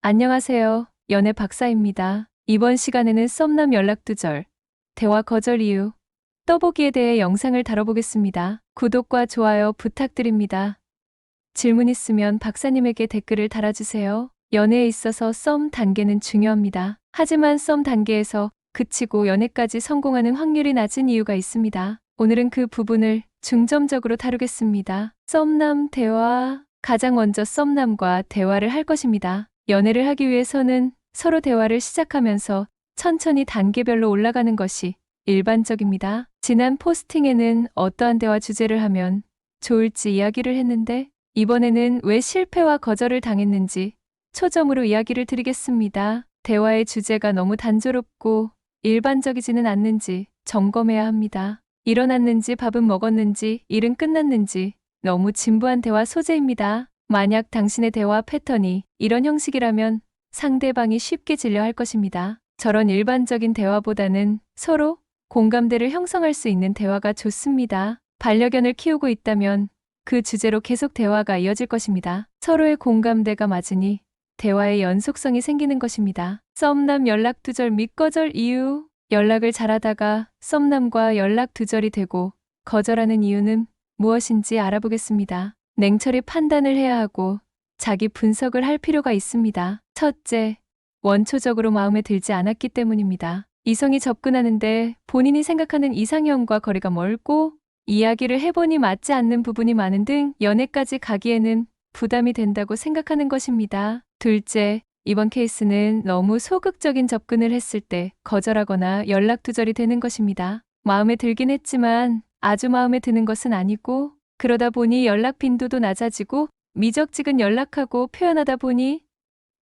안녕하세요. 연애 박사입니다. 이번 시간에는 썸남 연락 두절, 대화 거절 이유, 떠보기에 대해 영상을 다뤄보겠습니다. 구독과 좋아요 부탁드립니다. 질문 있으면 박사님에게 댓글을 달아주세요. 연애에 있어서 썸 단계는 중요합니다. 하지만 썸 단계에서 그치고 연애까지 성공하는 확률이 낮은 이유가 있습니다. 오늘은 그 부분을 중점적으로 다루겠습니다. 썸남 대화. 가장 먼저 썸남과 대화를 할 것입니다. 연애를 하기 위해서는 서로 대화를 시작하면서 천천히 단계별로 올라가는 것이 일반적입니다. 지난 포스팅에는 어떠한 대화 주제를 하면 좋을지 이야기를 했는데 이번에는 왜 실패와 거절을 당했는지 초점으로 이야기를 드리겠습니다. 대화의 주제가 너무 단조롭고 일반적이지는 않는지 점검해야 합니다. 일어났는지 밥은 먹었는지 일은 끝났는지 너무 진부한 대화 소재입니다. 만약 당신의 대화 패턴이 이런 형식이라면 상대방이 쉽게 질려할 것입니다. 저런 일반적인 대화보다는 서로 공감대를 형성할 수 있는 대화가 좋습니다. 반려견을 키우고 있다면 그 주제로 계속 대화가 이어질 것입니다. 서로의 공감대가 맞으니 대화의 연속성이 생기는 것입니다. 썸남 연락 두절 및 거절 이유. 연락을 잘하다가 썸남과 연락 두절이 되고 거절하는 이유는 무엇인지 알아보겠습니다. 냉철히 판단을 해야 하고 자기 분석을 할 필요가 있습니다. 첫째, 원초적으로 마음에 들지 않았기 때문입니다. 이성이 접근하는데 본인이 생각하는 이상형과 거리가 멀고 이야기를 해보니 맞지 않는 부분이 많은 등 연애까지 가기에는 부담이 된다고 생각하는 것입니다. 둘째, 이번 케이스는 너무 소극적인 접근을 했을 때 거절하거나 연락 두절이 되는 것입니다. 마음에 들긴 했지만 아주 마음에 드는 것은 아니고 그러다 보니 연락 빈도도 낮아지고 미적지근 연락하고 표현하다 보니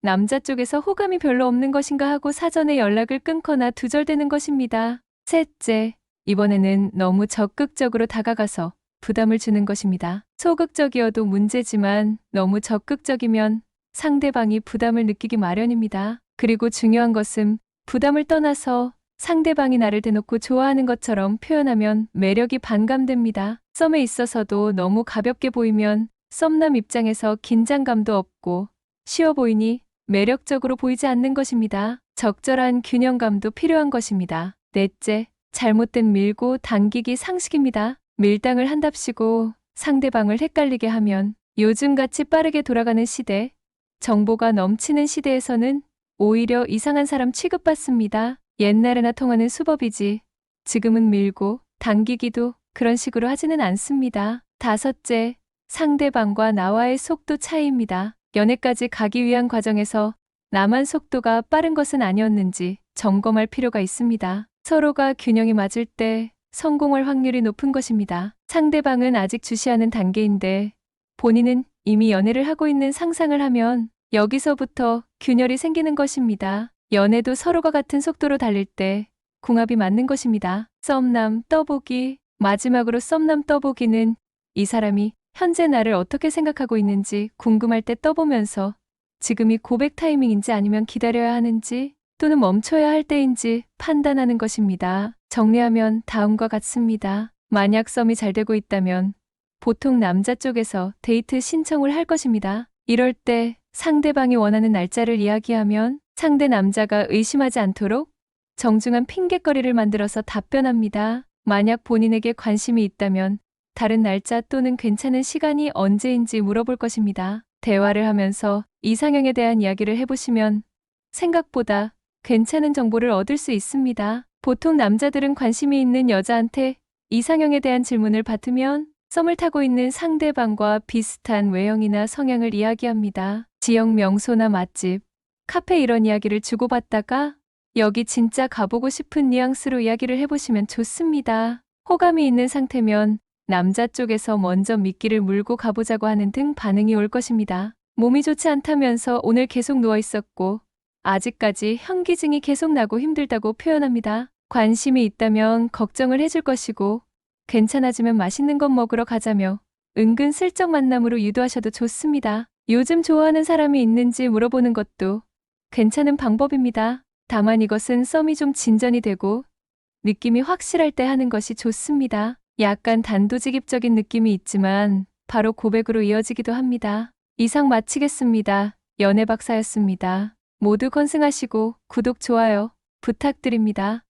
남자 쪽에서 호감이 별로 없는 것인가 하고 사전에 연락을 끊거나 두절되는 것입니다. 셋째, 이번에는 너무 적극적으로 다가가서 부담을 주는 것입니다. 소극적이어도 문제지만 너무 적극적이면 상대방이 부담을 느끼기 마련입니다. 그리고 중요한 것은 부담을 떠나서 상대방이 나를 대놓고 좋아하는 것처럼 표현하면 매력이 반감됩니다. 썸에 있어서도 너무 가볍게 보이면 썸남 입장에서 긴장감도 없고 쉬워 보이니 매력적으로 보이지 않는 것입니다. 적절한 균형감도 필요한 것입니다. 넷째, 잘못된 밀고 당기기 상식입니다. 밀당을 한답시고 상대방을 헷갈리게 하면 요즘같이 빠르게 돌아가는 시대, 정보가 넘치는 시대에서는 오히려 이상한 사람 취급받습니다. 옛날에나 통하는 수법이지 지금은 밀고 당기기도 그런 식으로 하지는 않습니다. 다섯째, 상대방과 나와의 속도 차이입니다. 연애까지 가기 위한 과정에서 나만 속도가 빠른 것은 아니었는지 점검할 필요가 있습니다. 서로가 균형이 맞을 때 성공할 확률이 높은 것입니다. 상대방은 아직 주시하는 단계인데 본인은 이미 연애를 하고 있는 상상을 하면 여기서부터 균열이 생기는 것입니다. 연애도 서로가 같은 속도로 달릴 때 궁합이 맞는 것입니다. 썸남 떠보기. 마지막으로 썸남 떠보기는 이 사람이 현재 나를 어떻게 생각하고 있는지 궁금할 때 떠보면서 지금이 고백 타이밍인지 아니면 기다려야 하는지 또는 멈춰야 할 때인지 판단하는 것입니다. 정리하면 다음과 같습니다. 만약 썸이 잘 되고 있다면 보통 남자 쪽에서 데이트 신청을 할 것입니다. 이럴 때 상대방이 원하는 날짜를 이야기하면 상대 남자가 의심하지 않도록 정중한 핑곗거리를 만들어서 답변합니다. 만약 본인에게 관심이 있다면 다른 날짜 또는 괜찮은 시간이 언제인지 물어볼 것입니다. 대화를 하면서 이상형에 대한 이야기를 해보시면 생각보다 괜찮은 정보를 얻을 수 있습니다. 보통 남자들은 관심이 있는 여자한테 이상형에 대한 질문을 받으면 썸을 타고 있는 상대방과 비슷한 외형이나 성향을 이야기합니다. 지역 명소나 맛집, 카페 이런 이야기를 주고받다가 여기 진짜 가보고 싶은 뉘앙스로 이야기를 해보시면 좋습니다. 호감이 있는 상태면 남자 쪽에서 먼저 미끼를 물고 가보자고 하는 등 반응이 올 것입니다. 몸이 좋지 않다면서 오늘 계속 누워 있었고 아직까지 현기증이 계속 나고 힘들다고 표현합니다. 관심이 있다면 걱정을 해줄 것이고 괜찮아지면 맛있는 것 먹으러 가자며 은근슬쩍 만남으로 유도하셔도 좋습니다. 요즘 좋아하는 사람이 있는지 물어보는 것도 괜찮은 방법입니다. 다만 이것은 썸이 좀 진전이 되고 느낌이 확실할 때 하는 것이 좋습니다. 약간 단도직입적인 느낌이 있지만 바로 고백으로 이어지기도 합니다. 이상 마치겠습니다. 연애 박사였습니다. 모두 건승하시고 구독, 좋아요 부탁드립니다.